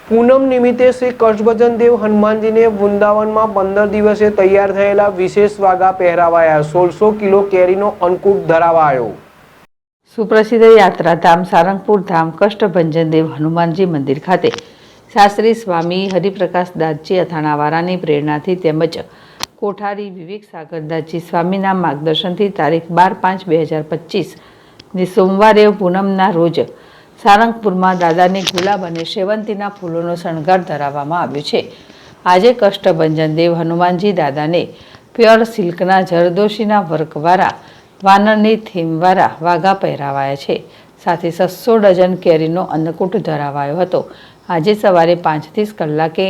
પૂનમ નિમિત્તે શ્રી કષ્ટભંજન દેવ હનુમાનજીને વૃંદાવનમાં 15 દિવસે તૈયાર થયેલા વિશેષ વાઘા પહેરાવાયા. 1600 કિલો કેરીનો અન્નકૂટ ધરાવાયો. સુપ્રસિદ્ધ યાત્રાધામ સારંગપુર ધામ કષ્ટભંજન દેવ હનુમાનજી મંદિર ખાતે શાસ્ત્રી સ્વામી હરિપ્રકાશદાસજી અથાણાવાળાની પ્રેરણાથી તેમજ કોઠારી વિવેક સાગરદાસજી સ્વામીના માર્ગદર્શનથી તારીખ 12/5/2025 સોમવારે પૂનમના રોજ સારંગપુરમાં દાદાની ગુલાબ અને સેવંતીના ફૂલોનો શણગાર ધરાવવામાં આવ્યો છે. આજે કષ્ટભંજન દેવ હનુમાનજી દાદાને પ્યોર સિલ્કના જરદોશીના વર્કવાળા વાનરની થીમવાળા વાઘા પહેરાવાયા છે. સાથે 600 ડઝન કેરીનો અન્નકૂટ ધરાવાયો હતો. આજે સવારે 5:30 કલાકે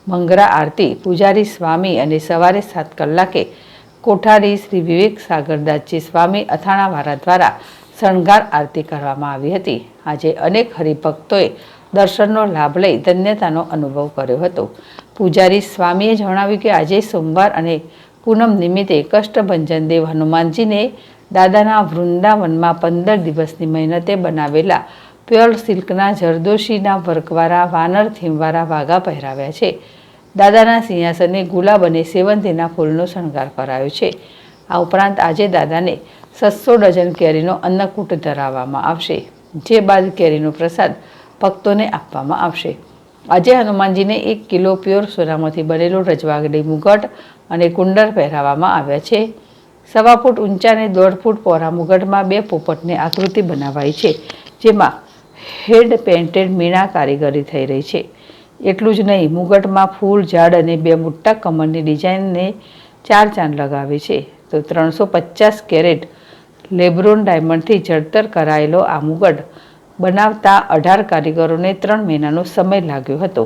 મંગળા આરતી પૂજારી સ્વામી અને સવારે 7 કલાકે કોઠારી શ્રી વિવેક સાગરદાસજી સ્વામી અથાણાવાળા દ્વારા શણગાર આરતી કરવામાં આવી હતી. આજે અનેક હરિભક્તોએ દર્શનનો લાભ લઈ ધન્યતાનો અનુભવ કર્યો હતો. પૂજારી સ્વામીએ જણાવ્યું કે આજે સોમવાર અને પૂનમ નિમિત્તે કષ્ટભંજન દેવ હનુમાનજીને દાદાના વૃંદાવનમાં 15 દિવસની મહેનતે બનાવેલા પ્યોર સિલ્કના જરદોશીના વર્કવાળા વાનર થીમવાળા વાઘા પહેરાવ્યા છે. દાદાના સિંહાસને ગુલાબ અને સેવંતીના ફૂલનો શણગાર કરાયો છે. આ ઉપરાંત આજે દાદાને 600 ડઝન કેરીનો અન્નકૂટ ધરાવવામાં આવશે, જે બાદ કેરીનો પ્રસાદ ભક્તોને આપવામાં આવશે. આજે હનુમાનજીને 1 કિલો પ્યોર સોનામાંથી બનેલો રજવાગડી મુગટ અને કુંડળ પહેરાવવામાં આવ્યા છે. 1.25 ફૂટ ઊંચા અને 1.5 ફૂટ પહોળા મુગટમાં 2 પોપટની આકૃતિ બનાવાઈ છે, જેમાં હેન્ડ પેઇન્ટેડ મીણા કારીગરી થઈ રહી છે. એટલું જ નહીં, મુગટમાં ફૂલ, ઝાડ અને 2 મોટા કમળની ડિઝાઇનને 4 ચાંદ લગાવે છે. તો 350 કેરેટ લેબ્રોન ડાયમંડથી જડતર કરાયેલો આ મુગટ બનાવતા 18 કારીગરોને 3 મહિનાનો સમય લાગ્યો હતો.